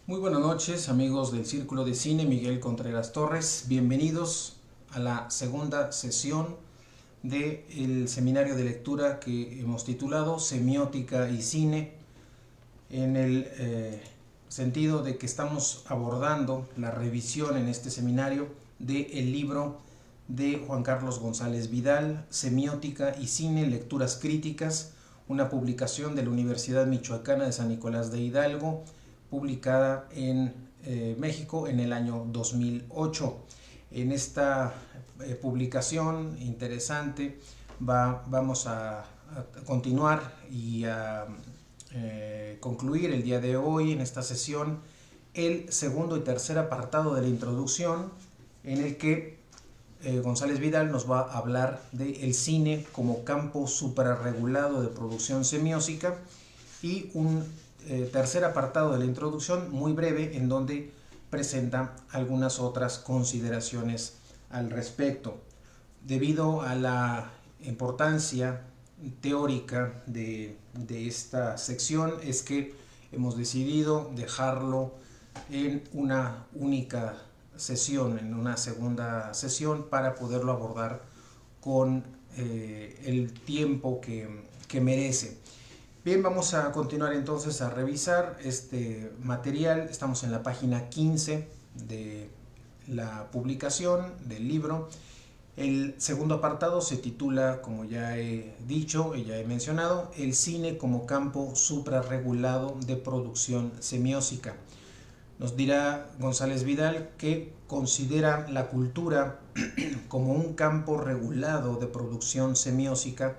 Muy buenas noches, amigos del Círculo de Cine Miguel Contreras Torres. Bienvenidos a la segunda sesión del seminario de lectura que hemos titulado Semiótica y Cine, en el sentido de que estamos abordando la revisión en este seminario del libro de Juan Carlos González Vidal, Semiótica y Cine, Lecturas Críticas, una publicación de la Universidad Michoacana de San Nicolás de Hidalgo, publicada en México en el año 2008. En esta publicación interesante vamos a continuar y a concluir el día de hoy en esta sesión el segundo y tercer apartado de la introducción, en el que González Vidal nos va a hablar del cine como campo suprarregulado de producción semiótica, y un tercer apartado de la introducción muy breve en donde presenta algunas otras consideraciones al respecto. Debido a la importancia teórica de esta sección es que hemos decidido dejarlo en una única sesión, en una segunda sesión, para poderlo abordar con el tiempo que merece. Bien, vamos a continuar entonces a revisar este material. Estamos en la página 15 de la publicación del libro. El segundo apartado se titula, como ya he dicho y ya he mencionado, El cine como campo suprarregulado de producción semiótica. Nos dirá González Vidal que considera la cultura como un campo regulado de producción semiótica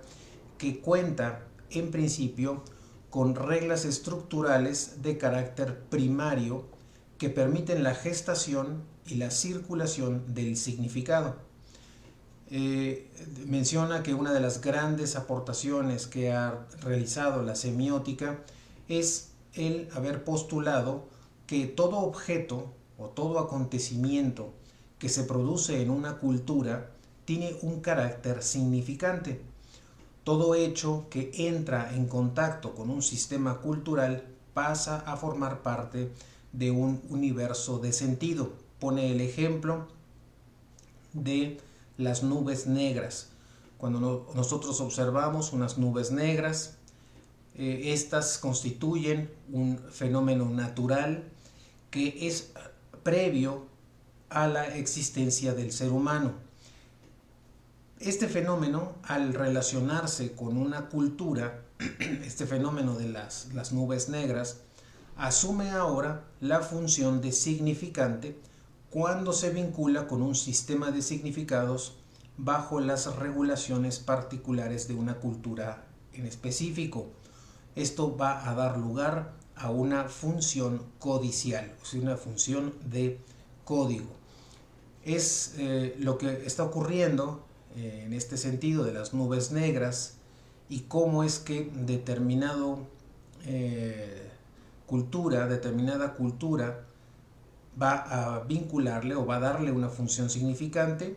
que cuenta, en principio, con reglas estructurales de carácter primario que permiten la gestación y la circulación del significado. Menciona que una de las grandes aportaciones que ha realizado la semiótica es el haber postulado que todo objeto o todo acontecimiento que se produce en una cultura tiene un carácter significante. Todo hecho que entra en contacto con un sistema cultural pasa a formar parte de un universo de sentido. Pone el ejemplo de las nubes negras. Cuando nosotros observamos unas nubes negras, estas constituyen un fenómeno natural que es previo a la existencia del ser humano. Este fenómeno, al relacionarse con una cultura, este fenómeno de las nubes negras, asume ahora la función de significante cuando se vincula con un sistema de significados bajo las regulaciones particulares de una cultura en específico. Esto va a dar lugar a una función codicial, o sea, una función de código. Es lo que está ocurriendo en este sentido de las nubes negras, y cómo es que determinada cultura va a vincularle o va a darle una función significante,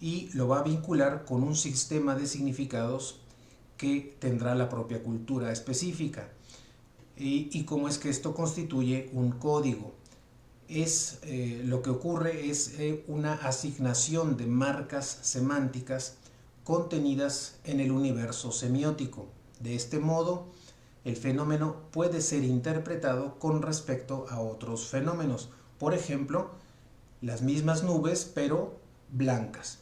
y lo va a vincular con un sistema de significados que tendrá la propia cultura específica, y cómo es que esto constituye un código. Lo que ocurre es una asignación de marcas semánticas contenidas en el universo semiótico. De este modo, el fenómeno puede ser interpretado con respecto a otros fenómenos. Por ejemplo, las mismas nubes, pero blancas.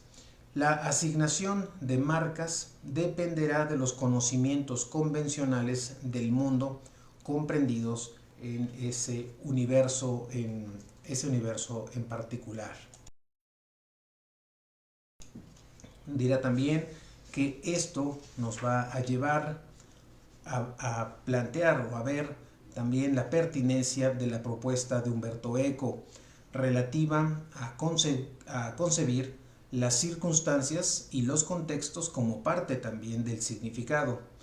La asignación de marcas dependerá de los conocimientos convencionales del mundo comprendidos en ese universo en particular. Dirá también que esto nos va a llevar a plantear o a ver también la pertinencia de la propuesta de Umberto Eco relativa a concebir las circunstancias y los contextos como parte también del significado,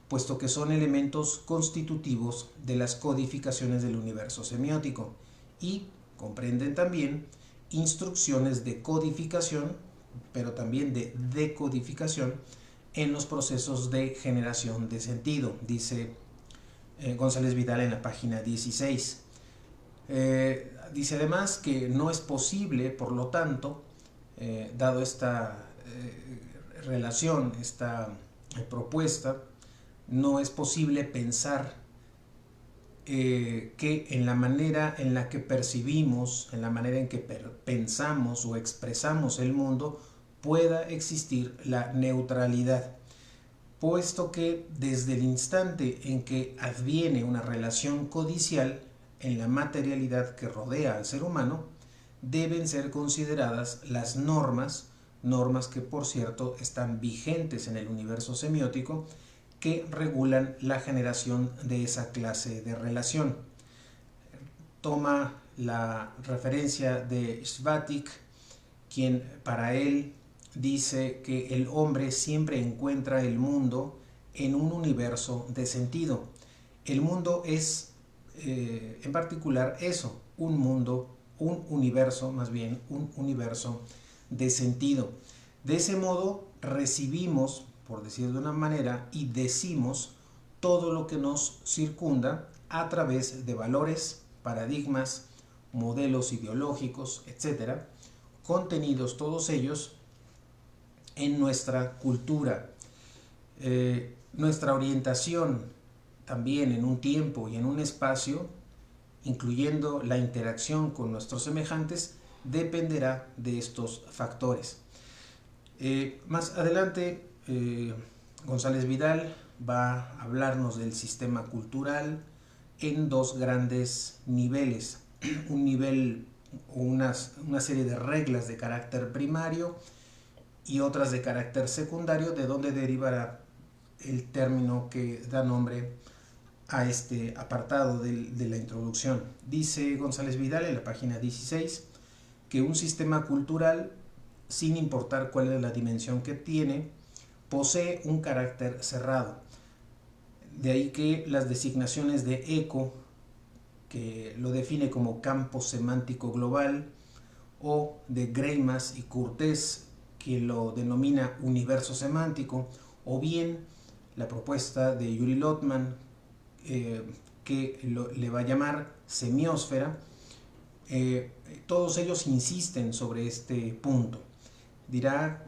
puesto que son elementos constitutivos de las codificaciones del universo semiótico, y comprenden también instrucciones de codificación, pero también de decodificación en los procesos de generación de sentido, dice González Vidal en la página 16. Dice además que no es posible, por lo tanto, dado esta relación, esta propuesta, no es posible pensar que en la manera en la que percibimos, en la manera en que pensamos o expresamos el mundo, pueda existir la neutralidad, puesto que desde el instante en que adviene una relación codicial en la materialidad que rodea al ser humano, deben ser consideradas las normas que por cierto están vigentes en el universo semiótico, que regulan la generación de esa clase de relación. Toma la referencia de Svatik, quien para él dice que el hombre siempre encuentra el mundo en un universo de sentido. El mundo es, en particular, eso, un mundo, un universo de sentido. De ese modo recibimos, por decir de una manera, y decimos todo lo que nos circunda a través de valores, paradigmas, modelos ideológicos, etcétera, contenidos todos ellos en nuestra cultura. Nuestra orientación también en un tiempo y en un espacio, incluyendo la interacción con nuestros semejantes, dependerá de estos factores. Más adelante, González Vidal va a hablarnos del sistema cultural en dos grandes niveles. Un nivel o una serie de reglas de carácter primario y otras de carácter secundario, de donde derivará el término que da nombre a este apartado de la introducción. Dice González Vidal en la página 16 que un sistema cultural, sin importar cuál es la dimensión que tiene, posee un carácter cerrado. De ahí que las designaciones de Eco, que lo define como campo semántico global, o de Greimas y Curtés, que lo denomina universo semántico, o bien la propuesta de Yuri Lotman, que le va a llamar semiósfera. Todos ellos insisten sobre este punto. Dirá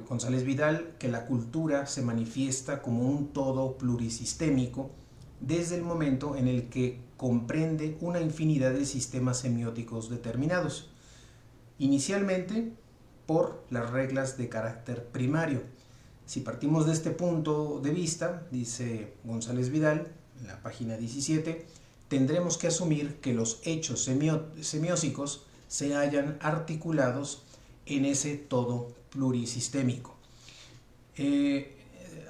González Vidal que la cultura se manifiesta como un todo plurisistémico desde el momento en el que comprende una infinidad de sistemas semióticos determinados, inicialmente por las reglas de carácter primario. Si partimos de este punto de vista, dice González Vidal en la página 17, tendremos que asumir que los hechos semióticos se hallan articulados en ese todo plurisistémico.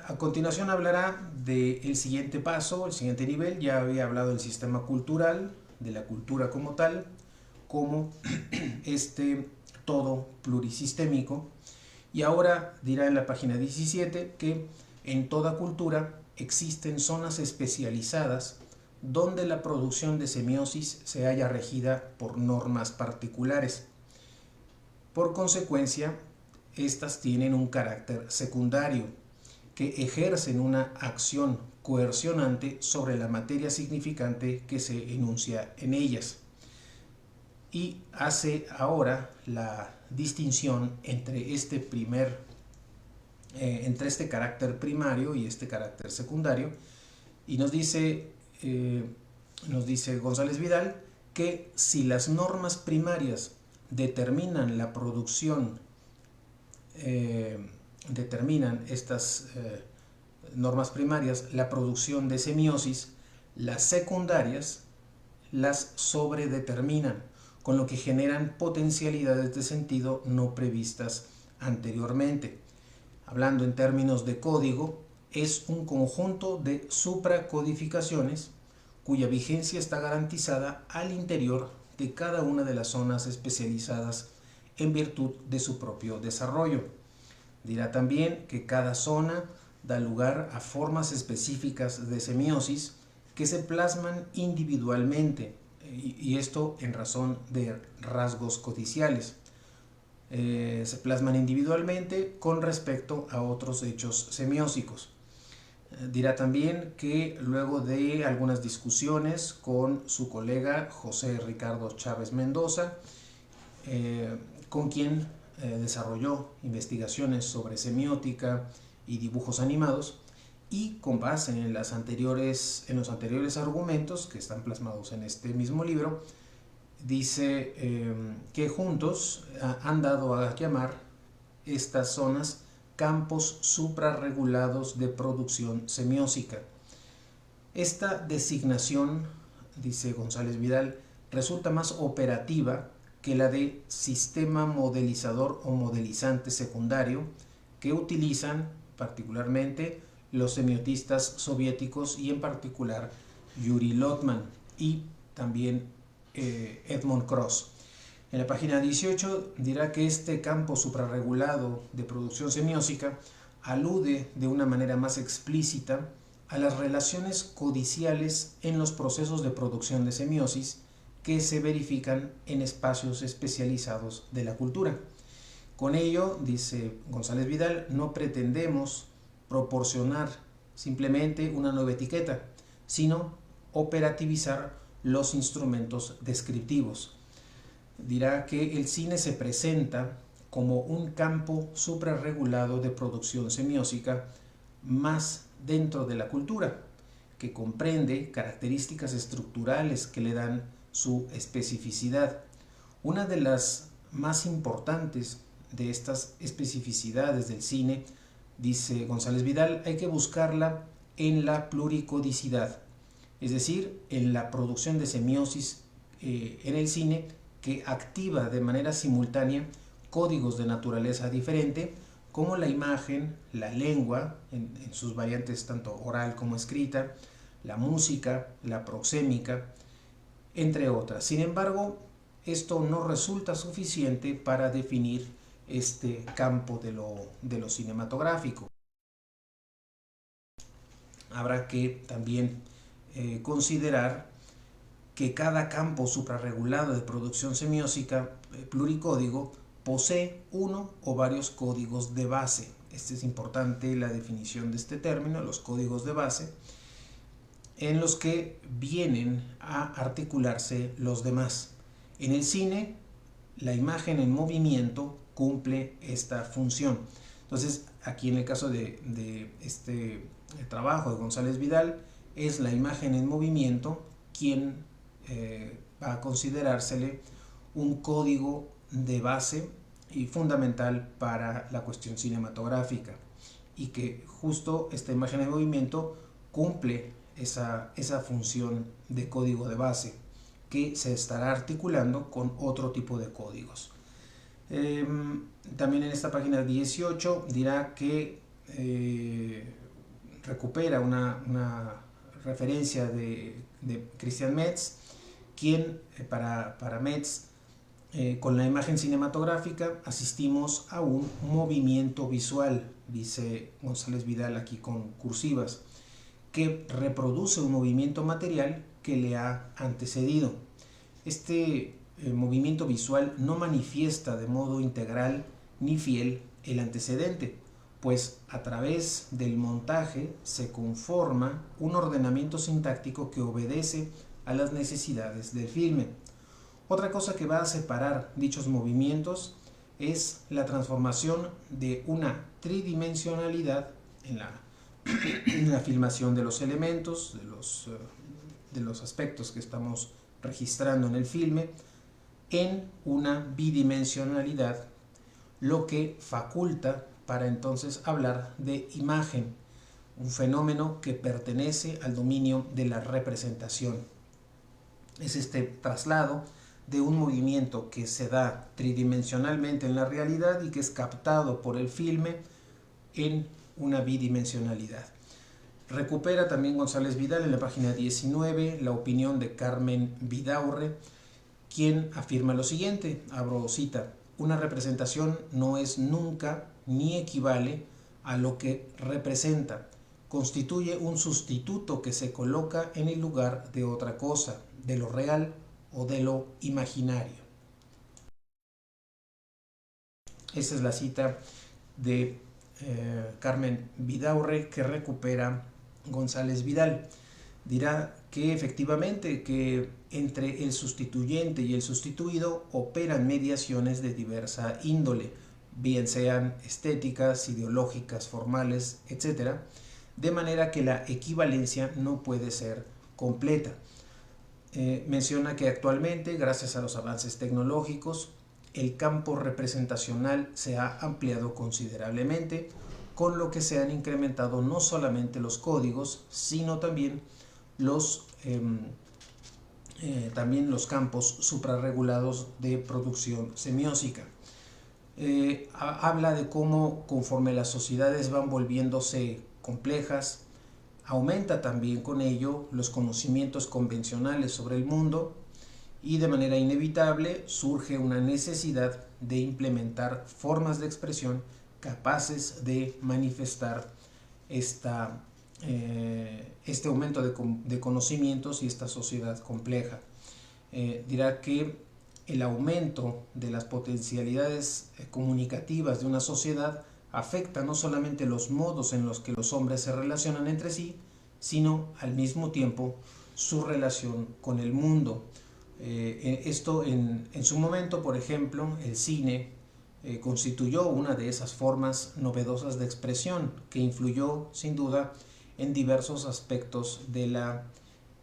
A continuación hablará del siguiente paso, el siguiente nivel. Ya había hablado del sistema cultural, de la cultura como tal, como este todo plurisistémico. Y ahora dirá en la página 17 que en toda cultura existen zonas especializadas donde la producción de semiosis se halla regida por normas particulares. Por consecuencia, estas tienen un carácter secundario, que ejercen una acción coercionante sobre la materia significante que se enuncia en ellas. Y hace ahora la distinción entre este carácter primario y este carácter secundario, y nos dice González Vidal que si las normas primarias determinan la producción, determinan estas normas primarias la producción de semiosis, las secundarias las sobredeterminan, con lo que generan potencialidades de sentido no previstas anteriormente. Hablando en términos de código, es un conjunto de supracodificaciones cuya vigencia está garantizada al interior de cada una de las zonas especializadas en virtud de su propio desarrollo. Dirá también que cada zona da lugar a formas específicas de semiosis que se plasman individualmente, y esto en razón de rasgos codiciales. Se plasman individualmente con respecto a otros hechos semiósicos. Dirá también que luego de algunas discusiones con su colega José Ricardo Chávez Mendoza, con quien desarrolló investigaciones sobre semiótica y dibujos animados, y con base en los anteriores argumentos que están plasmados en este mismo libro, dice que juntos han dado a llamar estas zonas campos suprarregulados de producción semiótica. Esta designación, dice González Vidal, resulta más operativa que la de sistema modelizador o modelizante secundario que utilizan particularmente los semiotistas soviéticos y en particular Yuri Lotman y también Edmond Cross. En la página 18 dirá que este campo suprarregulado de producción semiótica alude de una manera más explícita a las relaciones codiciales en los procesos de producción de semiosis que se verifican en espacios especializados de la cultura. Con ello, dice González Vidal, no pretendemos proporcionar simplemente una nueva etiqueta, sino operativizar los instrumentos descriptivos. Dirá que el cine se presenta como un campo suprarregulado de producción semiótica más dentro de la cultura, que comprende características estructurales que le dan su especificidad. Una de las más importantes de estas especificidades del cine, dice González Vidal, hay que buscarla en la pluricodicidad, es decir, en la producción de semiosis en el cine que activa de manera simultánea códigos de naturaleza diferente, como la imagen, la lengua, en sus variantes tanto oral como escrita, la música, la proxémica, entre otras. Sin embargo, esto no resulta suficiente para definir este campo de lo cinematográfico. Habrá que también considerar que cada campo suprarregulado de producción semiótica pluricódigo posee uno o varios códigos de base. Este es importante la definición de este término, los códigos de base, en los que vienen a articularse los demás. En el cine, la imagen en movimiento cumple esta función. Entonces, aquí en el caso de este trabajo de González Vidal, es la imagen en movimiento quien va a considerársele un código de base y fundamental para la cuestión cinematográfica, y que justo esta imagen en movimiento cumple esa función de código de base que se estará articulando con otro tipo de códigos. También en esta página 18 dirá que recupera una referencia de Christian Metz, quien para Metz, con la imagen cinematográfica asistimos a un movimiento visual, dice González Vidal aquí con cursivas, que reproduce un movimiento material que le ha antecedido. Este movimiento visual no manifiesta de modo integral ni fiel el antecedente, pues a través del montaje se conforma un ordenamiento sintáctico que obedece a las necesidades del filme. Otra cosa que va a separar dichos movimientos es la transformación de una tridimensionalidad en la filmación de los elementos, de los aspectos que estamos registrando en el filme, en una bidimensionalidad, lo que faculta para entonces hablar de imagen, un fenómeno que pertenece al dominio de la representación. Es este traslado de un movimiento que se da tridimensionalmente en la realidad y que es captado por el filme en una bidimensionalidad. Recupera también González Vidal en la página 19 la opinión de Carmen Vidaurre, quien afirma lo siguiente, abro cita: una representación no es nunca ni equivale a lo que representa, constituye un sustituto que se coloca en el lugar de otra cosa, de lo real o de lo imaginario. Esa es la cita de Carmen Vidaurre, que recupera González Vidal. Dirá que efectivamente que entre el sustituyente y el sustituido operan mediaciones de diversa índole, bien sean estéticas, ideológicas, formales, etc., de manera que la equivalencia no puede ser completa. Menciona que actualmente, gracias a los avances tecnológicos, el campo representacional se ha ampliado considerablemente, con lo que se han incrementado no solamente los códigos, sino también también los campos suprarregulados de producción semiótica. Habla de cómo conforme las sociedades van volviéndose complejas, aumenta también con ello los conocimientos convencionales sobre el mundo y de manera inevitable surge una necesidad de implementar formas de expresión capaces de manifestar este aumento de conocimientos y esta sociedad compleja. Dirá que el aumento de las potencialidades comunicativas de una sociedad afecta no solamente los modos en los que los hombres se relacionan entre sí, sino al mismo tiempo su relación con el mundo. Esto en su momento, por ejemplo, el cine constituyó una de esas formas novedosas de expresión que influyó sin duda en diversos aspectos de la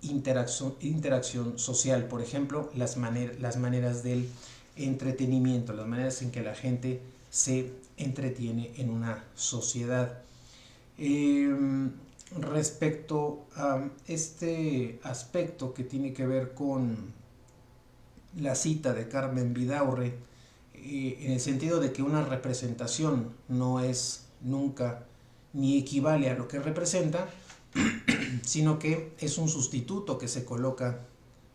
interacción social. Por ejemplo, las maneras del entretenimiento, las maneras en que la gente se entretiene en una sociedad. Respecto a este aspecto que tiene que ver con la cita de Carmen Vidaurre, en el sentido de que una representación no es nunca ni equivale a lo que representa, sino que es un sustituto que se coloca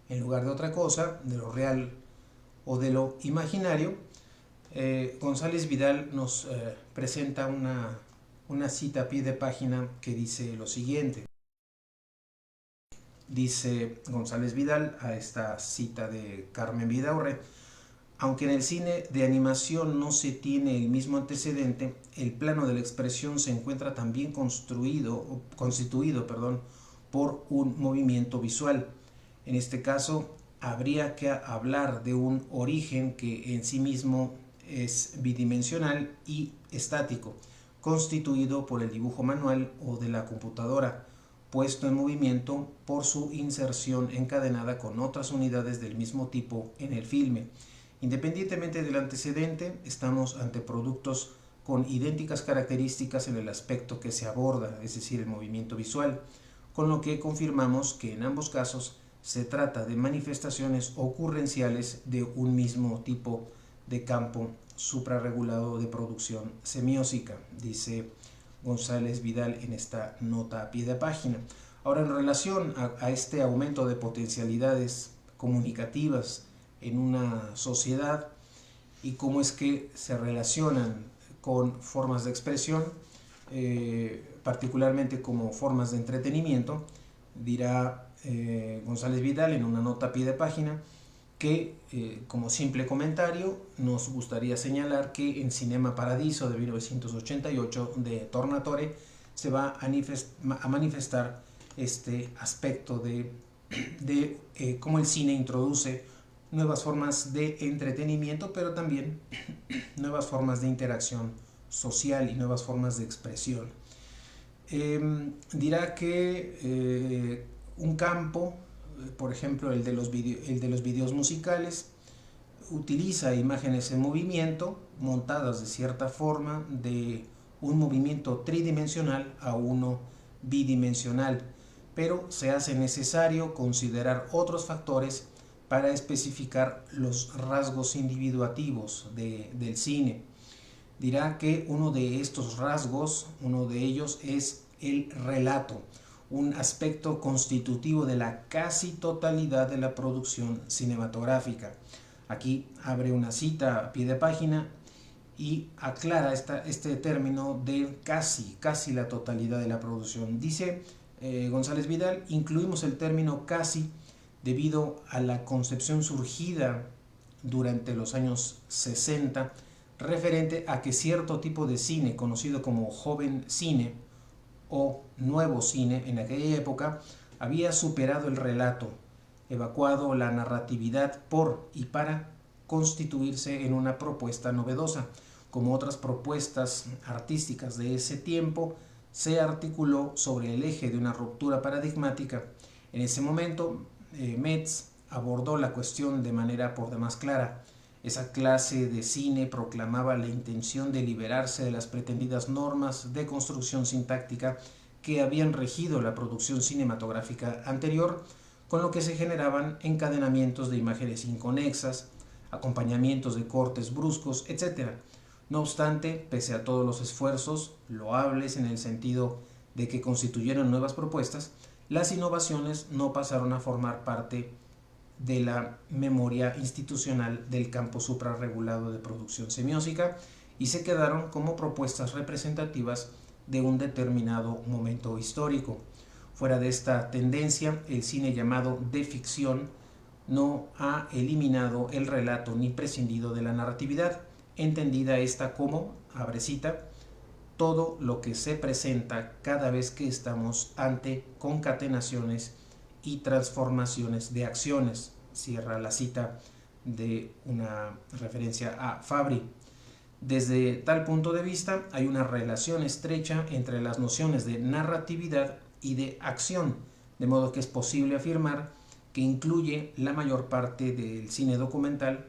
en lugar de otra cosa, de lo real o de lo imaginario. González Vidal nos presenta una cita a pie de página que dice lo siguiente. Dice González Vidal a esta cita de Carmen Vidaurre: aunque en el cine de animación no se tiene el mismo antecedente, el plano de la expresión se encuentra también constituido por un movimiento visual. En este caso, habría que hablar de un origen que en sí mismo es bidimensional y estático, constituido por el dibujo manual o de la computadora, puesto en movimiento por su inserción encadenada con otras unidades del mismo tipo en el filme. Independientemente del antecedente, estamos ante productos con idénticas características en el aspecto que se aborda, es decir, el movimiento visual, con lo que confirmamos que en ambos casos se trata de manifestaciones ocurrenciales de un mismo tipo de campo suprarregulado de producción semiótica, dice González Vidal en esta nota a pie de página. Ahora, en relación a este aumento de potencialidades comunicativas en una sociedad y cómo es que se relacionan con formas de expresión, particularmente como formas de entretenimiento, dirá González Vidal en una nota a pie de página que, como simple comentario, nos gustaría señalar que en Cinema Paradiso de 1988 de Tornatore se va a manifestar este aspecto de cómo el cine introduce nuevas formas de entretenimiento, pero también nuevas formas de interacción social y nuevas formas de expresión. Dirá que un campo, por ejemplo el de los videos musicales, utiliza imágenes en movimiento montadas de cierta forma de un movimiento tridimensional a uno bidimensional, pero se hace necesario considerar otros factores para especificar los rasgos individuativos del cine. Dirá que uno de estos rasgos, uno de ellos es el relato, un aspecto constitutivo de la casi totalidad de la producción cinematográfica. Aquí abre una cita a pie de página y aclara este término de casi la totalidad de la producción. Dice González Vidal: incluimos el término casi debido a la concepción surgida durante los años 60 referente a que cierto tipo de cine, conocido como joven cine, o nuevo cine en aquella época había superado el relato, evacuado la narratividad por y para constituirse en una propuesta novedosa. Como otras propuestas artísticas de ese tiempo, se articuló sobre el eje de una ruptura paradigmática. En ese momento, Metz abordó la cuestión de manera por demás clara. Esa clase de cine proclamaba la intención de liberarse de las pretendidas normas de construcción sintáctica que habían regido la producción cinematográfica anterior, con lo que se generaban encadenamientos de imágenes inconexas, acompañamientos de cortes bruscos, etc. No obstante, pese a todos los esfuerzos, loables en el sentido de que constituyeron nuevas propuestas, las innovaciones no pasaron a formar parte de la memoria institucional del campo suprarregulado de producción semiótica y se quedaron como propuestas representativas de un determinado momento histórico. Fuera de esta tendencia, el cine llamado de ficción no ha eliminado el relato ni prescindido de la narratividad, entendida esta como, abre cita, todo lo que se presenta cada vez que estamos ante concatenaciones y transformaciones de acciones. Cierra la cita de una referencia a Fabri. Desde tal punto de vista, hay una relación estrecha entre las nociones de narratividad y de acción, de modo que es posible afirmar que incluye la mayor parte del cine documental,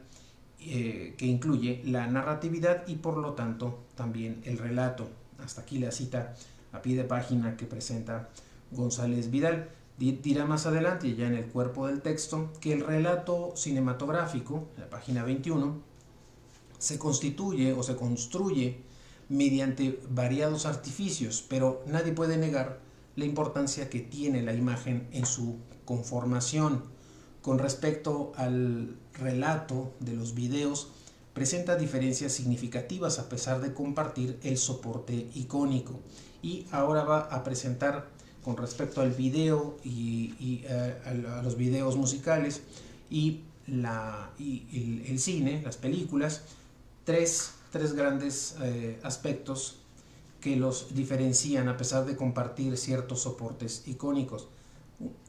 que incluye la narratividad y por lo tanto también el relato. Hasta aquí la cita a pie de página que presenta González Vidal. Dirá más adelante, ya en el cuerpo del texto, que el relato cinematográfico, en la página 21, se constituye o se construye mediante variados artificios, pero nadie puede negar la importancia que tiene la imagen en su conformación. Con respecto al relato de los videos, presenta diferencias significativas a pesar de compartir el soporte icónico. Y ahora va a presentar con respecto al video y a los videos musicales y el cine, las películas, tres grandes aspectos que los diferencian a pesar de compartir ciertos soportes icónicos.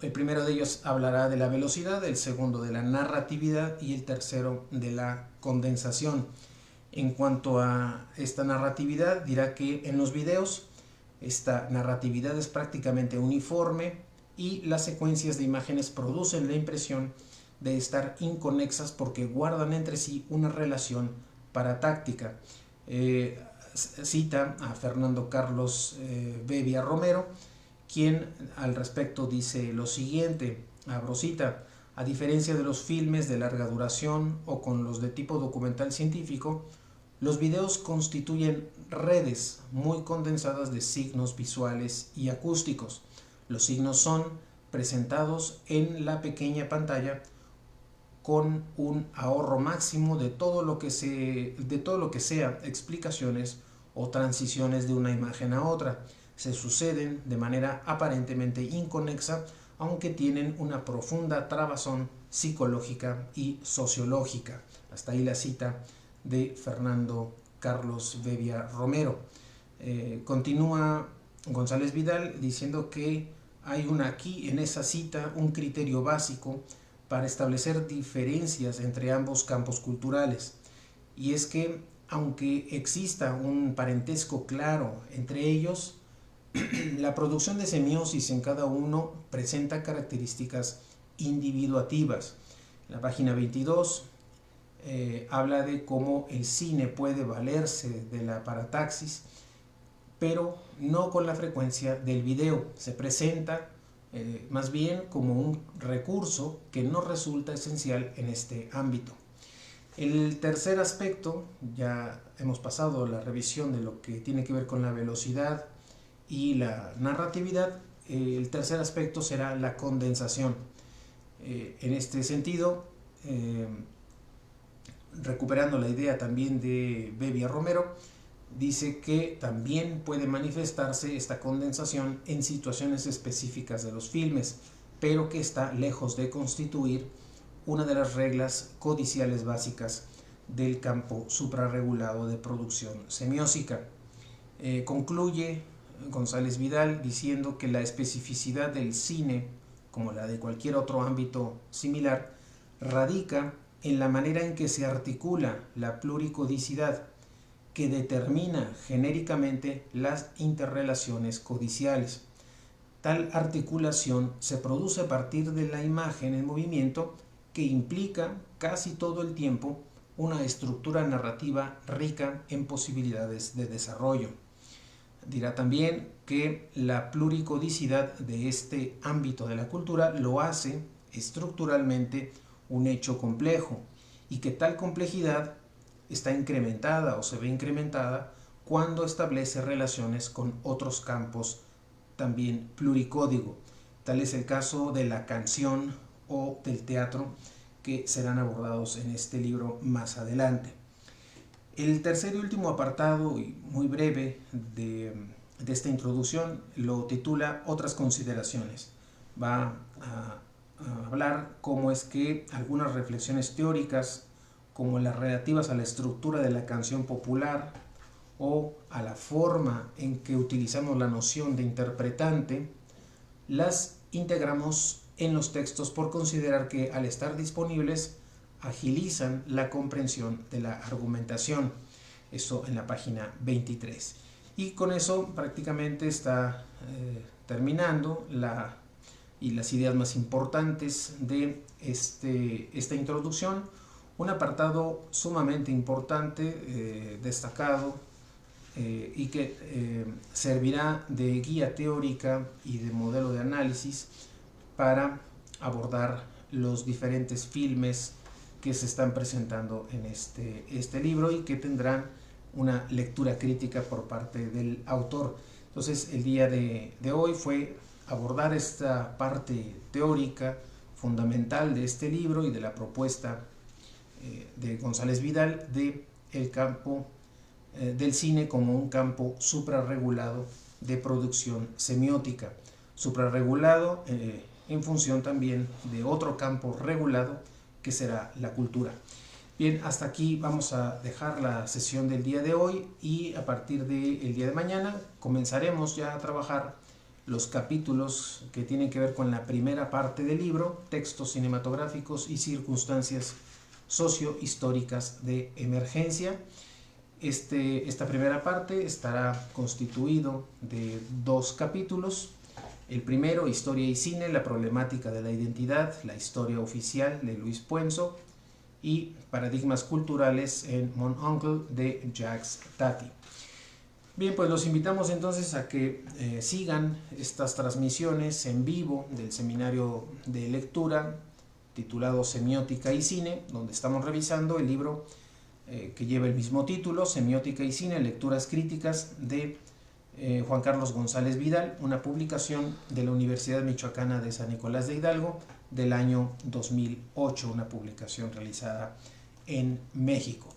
El primero de ellos hablará de la velocidad, el segundo de la narratividad y el tercero de la condensación. En cuanto a esta narratividad, dirá que en los videos esta narratividad es prácticamente uniforme y las secuencias de imágenes producen la impresión de estar inconexas porque guardan entre sí una relación paratáctica. Cita a Fernando Carlos Bevia Romero, quien al respecto dice lo siguiente, abro cita: a diferencia de los filmes de larga duración o con los de tipo documental científico, los videos constituyen redes muy condensadas de signos visuales y acústicos. Los signos son presentados en la pequeña pantalla con un ahorro máximo de todo lo que sea explicaciones o transiciones de una imagen a otra. Se suceden de manera aparentemente inconexa, aunque tienen una profunda trabazón psicológica y sociológica. Hasta ahí la cita de Fernando Carlos Bevia Romero. Continúa González Vidal diciendo que hay aquí en esa cita un criterio básico para establecer diferencias entre ambos campos culturales, y es que aunque exista un parentesco claro entre ellos, la producción de semiosis en cada uno presenta características individuativas. En la página 22 habla de cómo el cine puede valerse de la parataxis, pero no con la frecuencia del video. Se presenta más bien como un recurso que no resulta esencial en este ámbito. El tercer aspecto, ya hemos pasado la revisión de lo que tiene que ver con la velocidad y la narratividad. El tercer aspecto será la condensación. En este sentido, recuperando la idea también de Bevia Romero, dice que también puede manifestarse esta condensación en situaciones específicas de los filmes, pero que está lejos de constituir una de las reglas codiciales básicas del campo suprarregulado de producción semiótica. Concluye González Vidal, diciendo que la especificidad del cine, como la de cualquier otro ámbito similar, radica en la manera en que se articula la pluricodicidad, que determina genéricamente las interrelaciones codiciales. Tal articulación se produce a partir de la imagen en movimiento, que implica casi todo el tiempo una estructura narrativa rica en posibilidades de desarrollo. Dirá también que la pluricodicidad de este ámbito de la cultura lo hace estructuralmente un hecho complejo, y que tal complejidad está incrementada o se ve incrementada cuando establece relaciones con otros campos también pluricódigo. Tal es el caso de la canción o del teatro, que serán abordados en este libro más adelante. El tercer y último apartado, y muy breve, de esta introducción lo titula Otras consideraciones. Va a hablar cómo es que algunas reflexiones teóricas, como las relativas a la estructura de la canción popular o a la forma en que utilizamos la noción de interpretante, las integramos en los textos por considerar que, al estar disponibles, agilizan la comprensión de la argumentación. Eso en la página 23. Y con eso prácticamente está terminando las ideas más importantes de esta introducción. Un apartado sumamente importante, destacado, y que servirá de guía teórica y de modelo de análisis para abordar los diferentes filmes que se están presentando en este libro, y que tendrán una lectura crítica por parte del autor. Entonces, el día de hoy fue abordar esta parte teórica fundamental de este libro y de la propuesta de González Vidal de el campo del cine como un campo suprarregulado de producción semiótica, suprarregulado en función también de otro campo regulado, que será la cultura. Bien, hasta aquí vamos a dejar la sesión del día de hoy, y a partir del día de mañana comenzaremos ya a trabajar los capítulos que tienen que ver con la primera parte del libro, textos cinematográficos y circunstancias sociohistóricas de emergencia. Esta primera parte estará constituido de 2 capítulos. El primero, Historia y Cine, la problemática de la identidad, la historia oficial, de Luis Puenzo, y Paradigmas culturales en Mon Oncle, de Jacques Tati. Bien, pues los invitamos entonces a que sigan estas transmisiones en vivo del seminario de lectura titulado Semiótica y Cine, donde estamos revisando el libro que lleva el mismo título, Semiótica y Cine, lecturas críticas, de Juan Carlos González Vidal, una publicación de la Universidad Michoacana de San Nicolás de Hidalgo del año 2008, una publicación realizada en México.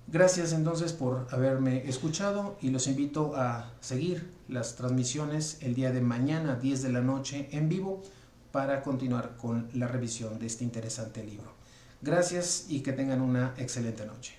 Gracias entonces por haberme escuchado, y los invito a seguir las transmisiones el día de mañana, 10 de la noche, en vivo, para continuar con la revisión de este interesante libro. Gracias y que tengan una excelente noche.